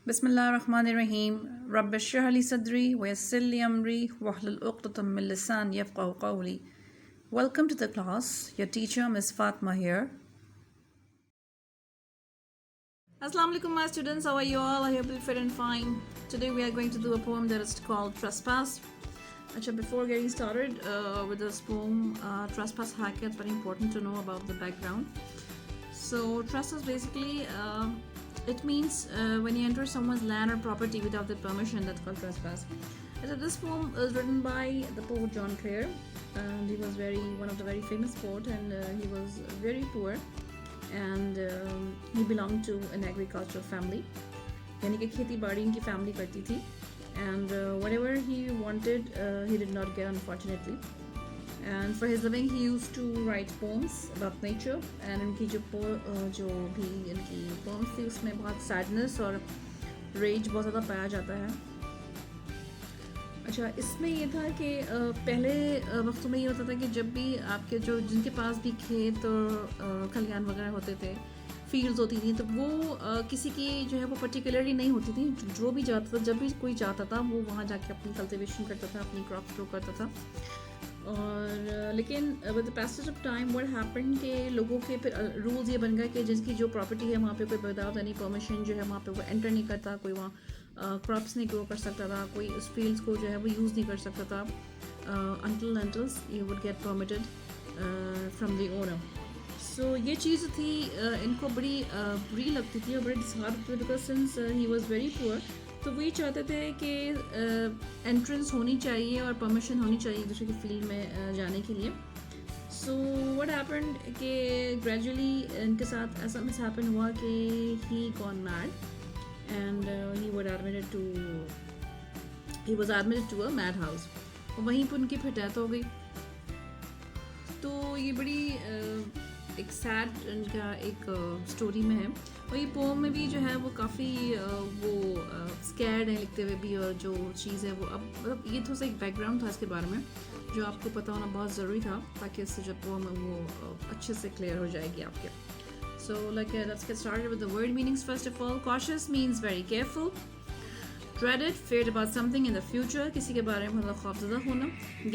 बिस्मिल्लाहिर्रहमानिर्रहीम रब्बिश इश्रह ली सदरी वयस्सिर ली अमरी वहलुल उक़दतम मिन लिसानी यफ़क़हू क़ौली. Welcome to the class. Your teacher Miss Fatma here. Assalamu alaikum my students. How are you all? I hope you're fit and fine. Today we are going to do a poem that is called Trespass. Achha, before getting started with this poem, Trespass hack, it's very important to know about the background. So trespass basically it means when you enter someone's land or property without their permission, that's called trespass. So this poem is written by the poet John Clare, and he was one of the very famous poet, and he was very poor, and he belonged to an agricultural family. यानी कि खेती बाड़ी इनकी family करती थी, and whatever he wanted he did not get, unfortunately. And for his living he used to write poems about nature, and इनकी जो भी इनकी poems थी उसमें बहुत sadness और rage बहुत ज़्यादा पाया जाता है. अच्छा, इसमें ये था कि पहले वक्तों में ये होता था कि जब भी आपके जिनके पास भी खेत और खलियान वगैरह होते थे, फील्ड्स होती थी, तो वो किसी की जो है वो पर्टिकुलरली नहीं होती थी. जो भी जाता था, जब भी कोई जाता था, वो वहाँ जाके अपनी कल्टिवेशन करता था, अपनी क्रॉप ग्रो करता था. और लेकिन with the passage of time what happened के लोगों के फिर रूल्स ये बन गए कि जिसकी जो प्रॉपर्टी है वहाँ पे कोई विदाउट एनी परमिशन जो है वहाँ पे वो एंटर नहीं करता, कोई वहाँ क्रॉप्स नहीं ग्रो कर सकता था, कोई उस फील्ड्स को जो है वो यूज़ नहीं कर सकता था until you would get permitted from the owner. सो ये चीज़ थी इनको बड़ी बुरी लगती थी और बड़ी डिसहार्ट थी, because since he was very poor. तो वही चाहते थे कि एंट्रेंस होनी चाहिए और परमिशन होनी चाहिए दूसरे की फील्ड में जाने के लिए. सो व्हाट हैपेंड कि ग्रेजुअली इनके साथ ऐसा मिस हैपन हुआ कि he gone mad and he was admitted to a mad house. वहीं पर उनकी फिर डेथ हो गई. तो ये बड़ी एक सैड इनका एक स्टोरी में है, और ये पोम में भी जो है वो काफ़ी वो स्कैर्ड है लिखते हुए भी, और जो चीज़ है वो अब मतलब ये थोड़ा सा एक बैकग्राउंड था इसके बारे में जो आपको पता होना बहुत ज़रूरी था, ताकि इससे जो पोम है वो अच्छे से क्लियर हो जाएगी आपके. So let's get started with the word meanings. First of all, cautious means very careful. Dreaded, feared about something in the future, किसी के बारे में मतलब खौफज़दा होना.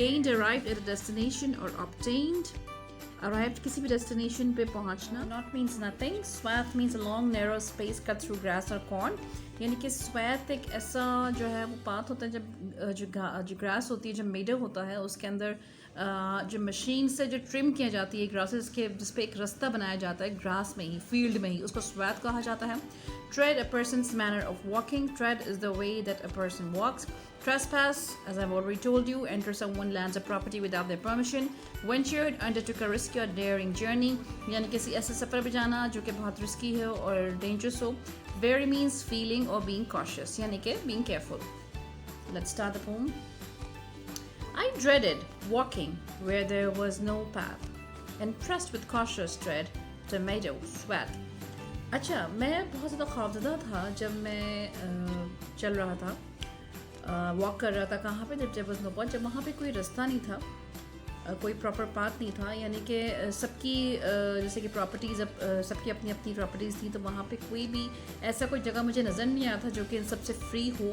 Gained, arrived at a destination or obtained. Arrived, किसी भी destination पे पहुंचना. Not means nothing. Swath means a long narrow space cut through grass or corn. यानी कि swath एक ऐसा जो है वो पाथ होता है जब जो ग्रास होती है, जब मेडो होता है उसके अंदर जो मशीन से जो ट्रिम किया जाती है ग्रासेस के, जिस पे एक रास्ता बनाया जाता है ग्रास में ही, फील्ड में ही, उसको swath कहा जाता है. Tread, a person's manner of walking. Tread is the way that a person walks. Trespass, as I've already told you, enter someone's lands or property without their permission. Ventured, undertook a risky or daring journey. यानी किसी ऐसे सफ़र पे जाना जो कि बहुत risky है और डेंजरस हो. Very means feeling or being cautious, यानी कि being careful. Let's start the poem. I dreaded walking where there was no path, and pressed with cautious tread the meadow swath. अच्छा, मैं बहुत ज़्यादा खौफज़दा था जब मैं चल रहा था, वॉक कर रहा था. कहाँ पे? जब वहाँ पे कोई रास्ता नहीं था, कोई प्रॉपर पाथ नहीं था. यानी कि सबकी जैसे कि प्रॉपर्टीज़, सबकी अपनी अपनी प्रॉपर्टीज़ थी, तो वहाँ पे कोई भी ऐसा कोई जगह मुझे नज़र नहीं आया था जो कि इन सबसे फ्री हो,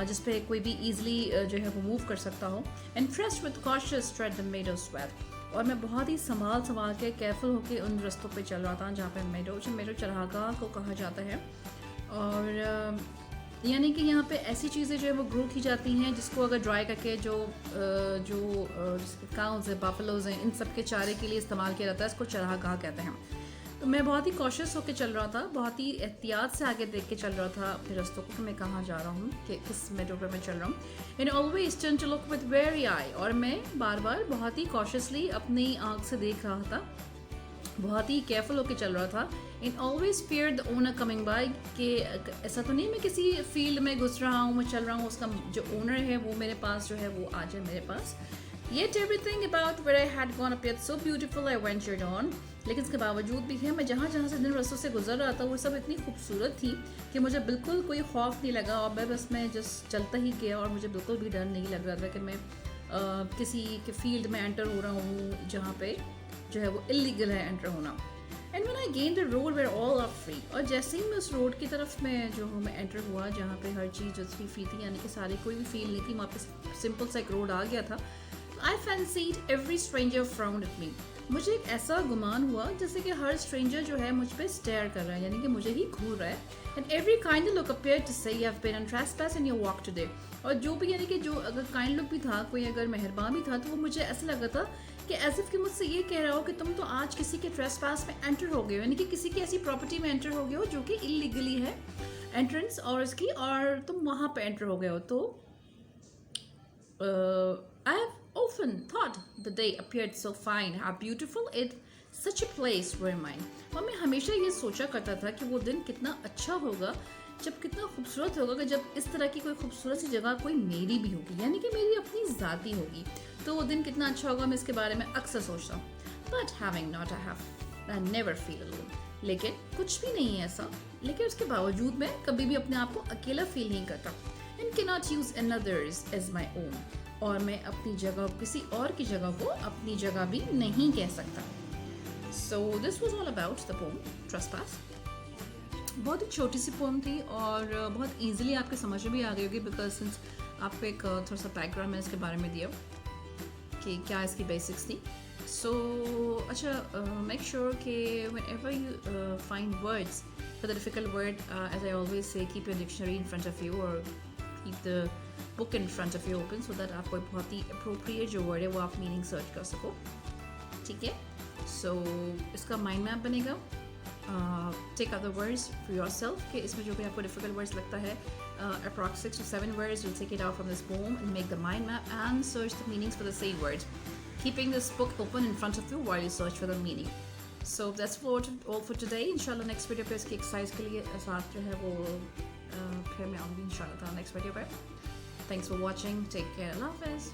जिस पे कोई भी ईज़िली जो है वो मूव कर सकता हो. And trace with cautious trade the Medo swathe. और मैं बहुत ही संभाल के केयरफुल होकर उन रास्तों पे चल रहा था जहाँ पे मेडो चरागाह को कहा जाता है. और यानी कि यहाँ पे ऐसी चीज़ें जो है वो ग्रो की जाती हैं जिसको अगर ड्राई करके जो काउज़ है, बफलोज़ हैं, इन सब के चारे के लिए इस्तेमाल किया जाता है. इसको चरागाह कहते हैं. तो मैं बहुत ही कॉशियस होकर चल रहा था, बहुत ही एहतियात से आगे देख के चल रहा था अपने रास्तों को कि मैं कहाँ जा रहा हूँ, कि किस मेडो पे मैं चल रहा हूँ. And always turn to look with very eye. और मैं बार बार बहुत ही कॉशियसली अपनी आँख से देख रहा था, बहुत ही केयरफुल होकर चल रहा था. In always fear the owner coming by, कि ऐसा तो नहीं मैं किसी फील्ड में घुस रहा हूँ, मैं चल रहा हूँ, उसका जो ओनर है वो मेरे पास जो है वो आ जाए मेरे पास. Yet everything about where I had gone appeared so beautiful I ventured on. लेकिन इसके बावजूद भी है, मैं जहाँ से जिन रास्तों से गुजर रहा था वो सब इतनी खूबसूरत थी कि मुझे बिल्कुल कोई खौफ नहीं लगा, और मैं बस जस्ट चलता ही गया, और मुझे बिल्कुल भी डर नहीं लग रहा था कि मैं किसी के फील्ड में एंटर हो रहा हूँ जहाँ पे जो है वो इलीगल है एंटर होना. And when I gain the road where all are free, और जैसे ही मैं उस रोड की तरफ में जो हूँ मैं एंटर हुआ जहाँ पे हर चीज़ जो थी फ्री थी, यानी कि सारी कोई भी फील नहीं थी, वहाँ पे सिंपल सा एक रोड आ गया था. I fancied every stranger frowned at me. मुझे एक ऐसा गुमान हुआ जैसे कि हर स्ट्रेंजर जो है मुझ पे स्टेयर कर रहा है, यानी कि मुझे ही घूर रहा है. And every kind look appeared to say you have been on trespass in your walk today. और जो भी यानी कि जो अगर काइंड लुक भी था, कोई अगर मेहरबान भी था, तो वो मुझे ऐसा लगा था कि एज इफ कि मुझसे ये कह रहा हो कि तुम तो आज किसी के ट्रेसपास में एंटर हो गए हो, यानी कि किसी की ऐसी प्रॉपर्टी में एंटर हो गए हो जो कि इलीगली है एंट्रेंस और इसकी, और तुम वहाँ पे एंटर हो गए हो. तो I have often thought the day appeared so fine, how beautiful it, such a place were mine. और मैं हमेशा ये सोचा करता था कि वो दिन कितना अच्छा होगा, जब कितना खूबसूरत होगा कि जब इस तरह की कोई खूबसूरत सी जगह कोई मेरी भी होगी, यानी कि मेरी अपनी ज़ाती होगी, तो वो दिन कितना अच्छा होगा. मैं इसके बारे में अक्सर सोचता हूँ. But having not, I never feel alone. लेकिन कुछ भी नहीं है ऐसा, लेकिन उसके बावजूद मैं कभी भी अपने आप को अकेला फील नहीं करता. And cannot use another's as my own. और मैं अपनी जगह किसी और की जगह को अपनी जगह भी नहीं कह सकता. So this was all about the poem Trespass. बहुत ही छोटी सी पोम थी और बहुत ईजिली आपके समझ में भी आ गई होगी, बिकॉज सिंस आपको एक थोड़ा सा बैकग्राउंड मैंने इसके बारे में दिया कि क्या इसकी बेसिक्स थी. सो अच्छा, मेक श्योर कि whenever you find words for the difficult word, as I always say, keep your dictionary in front of you or keep the book in front of you open so that आप कोई बहुत ही appropriate जो word है वो आप meaning search कर सको. ठीक है. So इसका mind map बनेगा. Take other words for yourself कि इसमें जो भी आपको difficult words लगता है, approx 6 to 7 words, you'll take it out from this poem and make the mind map and search the meanings for the same words, keeping this book open in front of you while you search for the meaning. So that's all for today. इंशाल्लाह next video पे इसकी exercise के लिए साथ जो है वो फिर मैं आऊँगी इंशाल्लाह next video पे. Thanks for watching. Take care. Allah Hafiz.